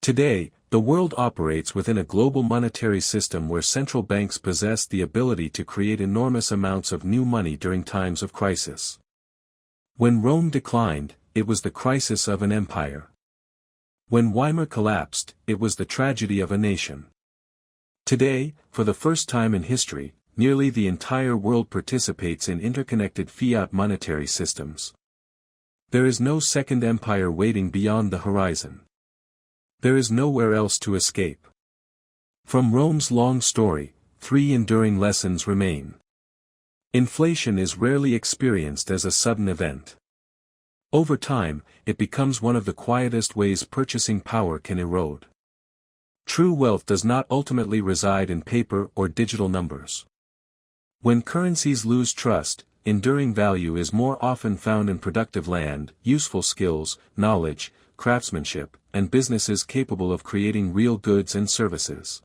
Today, the world operates within a global monetary system where central banks possess the ability to create enormous amounts of new money during times of crisis. When Rome declined, it was the crisis of an empire. When Weimar collapsed, it was the tragedy of a nation. Today, for the first time in history, nearly the entire world participates in interconnected fiat monetary systems. There is no second empire waiting beyond the horizon. There is nowhere else to escape. From Rome's long story, 3 enduring lessons remain. Inflation is rarely experienced as a sudden event. Over time, it becomes one of the quietest ways purchasing power can erode. True wealth does not ultimately reside in paper or digital numbers. When currencies lose trust, enduring value is more often found in productive land, useful skills, knowledge, craftsmanship, and businesses capable of creating real goods and services.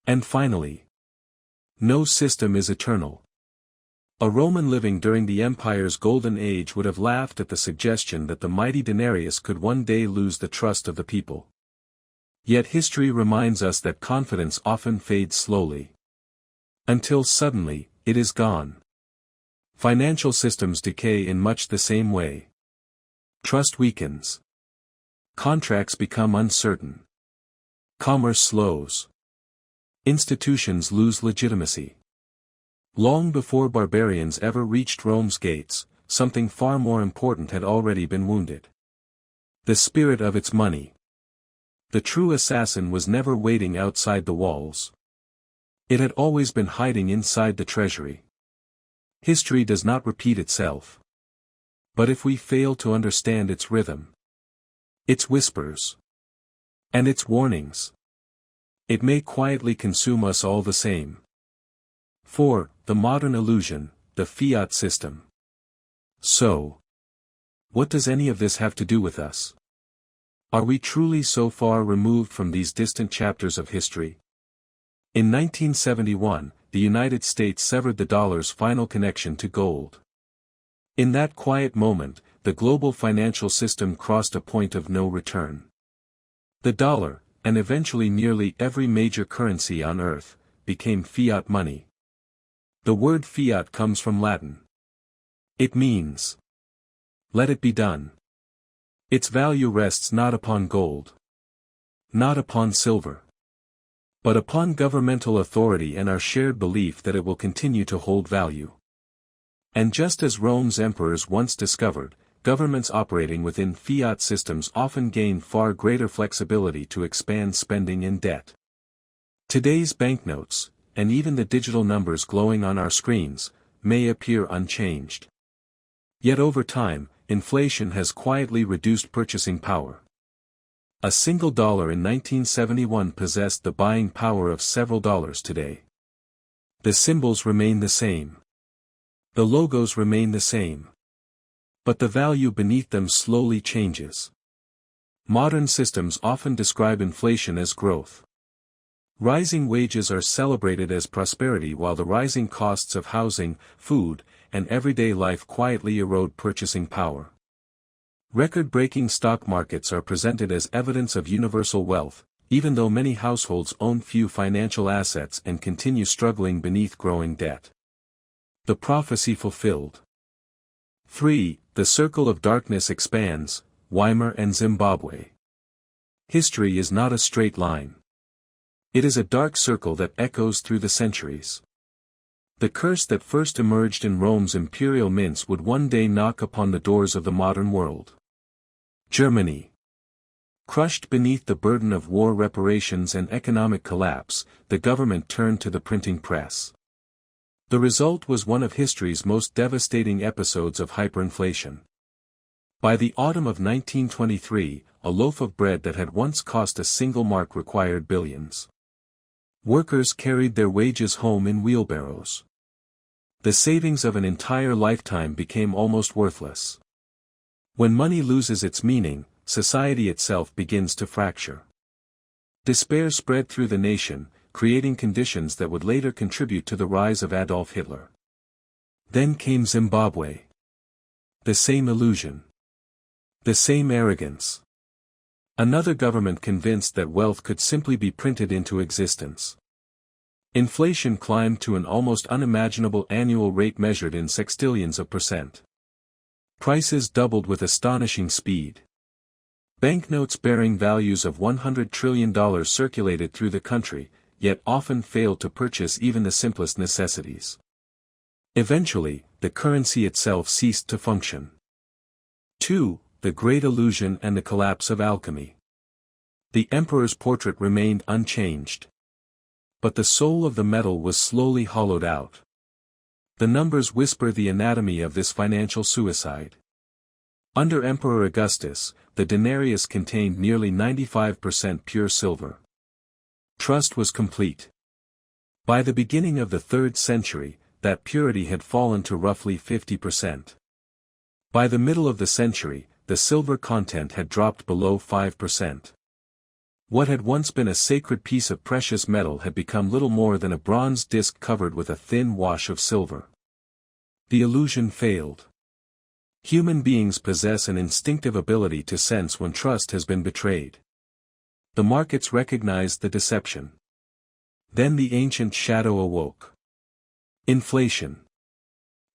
And finally, no system is eternal. A Roman living during the empire's golden age would have laughed at the suggestion that the mighty denarius could one day lose the trust of the people. Yet history reminds us that confidence often fades slowly. Until suddenly, it is gone. Financial systems decay in much the same way. Trust weakens. Contracts become uncertain. Commerce slows. Institutions lose legitimacy. Long before barbarians ever reached Rome's gates, something far more important had already been wounded. The spirit of its money. The true assassin was never waiting outside the walls. It had always been hiding inside the treasury. History does not repeat itself. But if we fail to understand its rhythm, its whispers, and its warnings, it may quietly consume us all the same. 4. The modern illusion, the fiat system. So, what does any of this have to do with us? Are we truly so far removed from these distant chapters of history? In 1971, the United States severed the dollar's final connection to gold. In that quiet moment, the global financial system crossed a point of no return. The dollar, and eventually nearly every major currency on earth, became fiat money. The word fiat comes from Latin. It means, "Let it be done." Its value rests not upon gold, not upon silver, but upon governmental authority and our shared belief that it will continue to hold value. And just as Rome's emperors once discovered, governments operating within fiat systems often gain far greater flexibility to expand spending and debt. Today's banknotes, and even the digital numbers glowing on our screens, may appear unchanged. Yet over time, inflation has quietly reduced purchasing power. A single dollar in 1971 possessed the buying power of several dollars today. The symbols remain the same. The logos remain the same. But the value beneath them slowly changes. Modern systems often describe inflation as growth. Rising wages are celebrated as prosperity while the rising costs of housing, food, and everyday life quietly erode purchasing power. Record-breaking stock markets are presented as evidence of universal wealth, even though many households own few financial assets and continue struggling beneath growing debt. The prophecy fulfilled. 3. The circle of darkness expands, Weimar and Zimbabwe. History is not a straight line. It is a dark circle that echoes through the centuries. The curse that first emerged in Rome's imperial mints would one day knock upon the doors of the modern world. Germany. Crushed beneath the burden of war reparations and economic collapse, the government turned to the printing press. The result was one of history's most devastating episodes of hyperinflation. By the autumn of 1923, a loaf of bread that had once cost a single mark required billions. Workers carried their wages home in wheelbarrows. The savings of an entire lifetime became almost worthless. When money loses its meaning, society itself begins to fracture. Despair spread through the nation, creating conditions that would later contribute to the rise of Adolf Hitler. Then came Zimbabwe. The same illusion. The same arrogance. Another government convinced that wealth could simply be printed into existence. Inflation climbed to an almost unimaginable annual rate measured in sextillions of percent. Prices doubled with astonishing speed. Banknotes bearing values of $100 trillion circulated through the country, yet often failed to purchase even the simplest necessities. Eventually, the currency itself ceased to function. 2. The Great Illusion and the Collapse of Alchemy. The emperor's portrait remained unchanged. But the soul of the metal was slowly hollowed out. The numbers whisper the anatomy of this financial suicide. Under Emperor Augustus, the denarius contained nearly 95% pure silver. Trust was complete. By the beginning of the 3rd century, that purity had fallen to roughly 50%. By the middle of the century, the silver content had dropped below 5%. What had once been a sacred piece of precious metal had become little more than a bronze disc covered with a thin wash of silver. The illusion failed. Human beings possess an instinctive ability to sense when trust has been betrayed. The markets recognized the deception. Then the ancient shadow awoke. Inflation.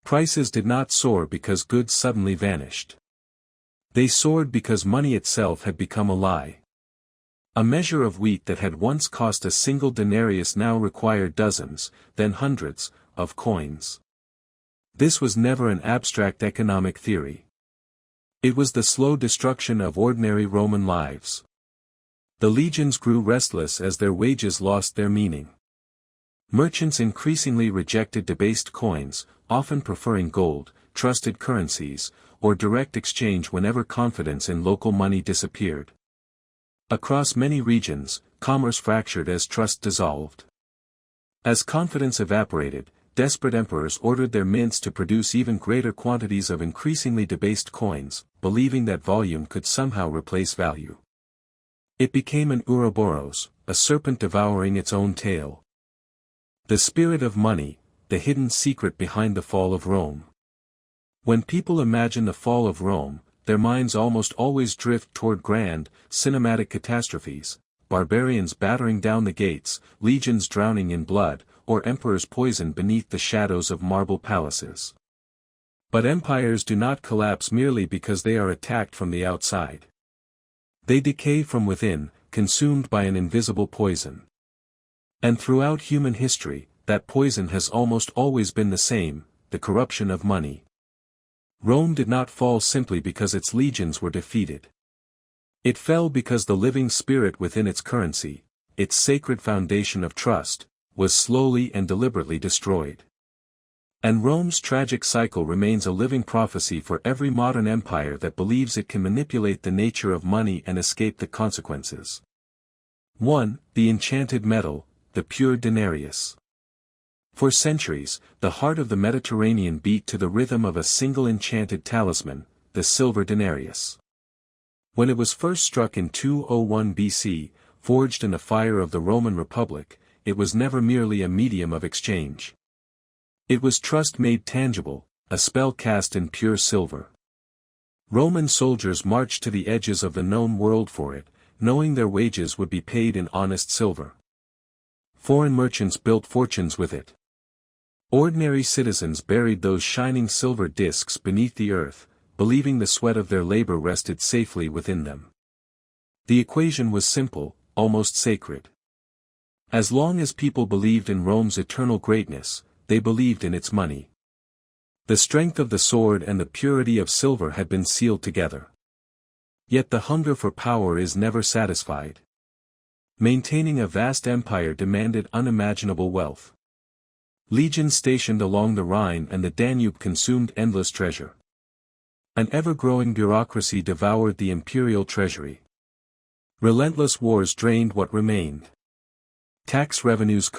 Prices did not soar because goods suddenly vanished. They soared because money itself had become a lie. A measure of wheat that had once cost a single denarius now required dozens, then hundreds, of coins. This was never an abstract economic theory. It was the slow destruction of ordinary Roman lives. The legions grew restless as their wages lost their meaning. Merchants increasingly rejected debased coins, often preferring gold, trusted currencies, or direct exchange whenever confidence in local money disappeared. Across many regions, commerce fractured as trust dissolved. As confidence evaporated, desperate emperors ordered their mints to produce even greater quantities of increasingly debased coins, believing that volume could somehow replace value. It became an Ouroboros, a serpent devouring its own tail. The spirit of money, the hidden secret behind the fall of Rome. When people imagine the fall of Rome, their minds almost always drift toward grand, cinematic catastrophes, barbarians battering down the gates, legions drowning in blood, or emperors poisoned beneath the shadows of marble palaces. But empires do not collapse merely because they are attacked from the outside. They decay from within, consumed by an invisible poison. And throughout human history, that poison has almost always been the same, the corruption of money. Rome did not fall simply because its legions were defeated. It fell because the living spirit within its currency, its sacred foundation of trust, was slowly and deliberately destroyed. And Rome's tragic cycle remains a living prophecy for every modern empire that believes it can manipulate the nature of money and escape the consequences. 1. The enchanted metal, the pure denarius. For centuries, the heart of the Mediterranean beat to the rhythm of a single enchanted talisman, the silver denarius. When it was first struck in 201 BC, forged in the fire of the Roman Republic, it was never merely a medium of exchange. It was trust made tangible, a spell cast in pure silver. Roman soldiers marched to the edges of the known world for it, knowing their wages would be paid in honest silver. Foreign merchants built fortunes with it. Ordinary citizens buried those shining silver discs beneath the earth, believing the sweat of their labor rested safely within them. The equation was simple, almost sacred. As long as people believed in Rome's eternal greatness, they believed in its money. The strength of the sword and the purity of silver had been sealed together. Yet the hunger for power is never satisfied. Maintaining a vast empire demanded unimaginable wealth. Legions stationed along the Rhine and the Danube consumed endless treasure. An ever-growing bureaucracy devoured the imperial treasury. Relentless wars drained what remained. Tax revenues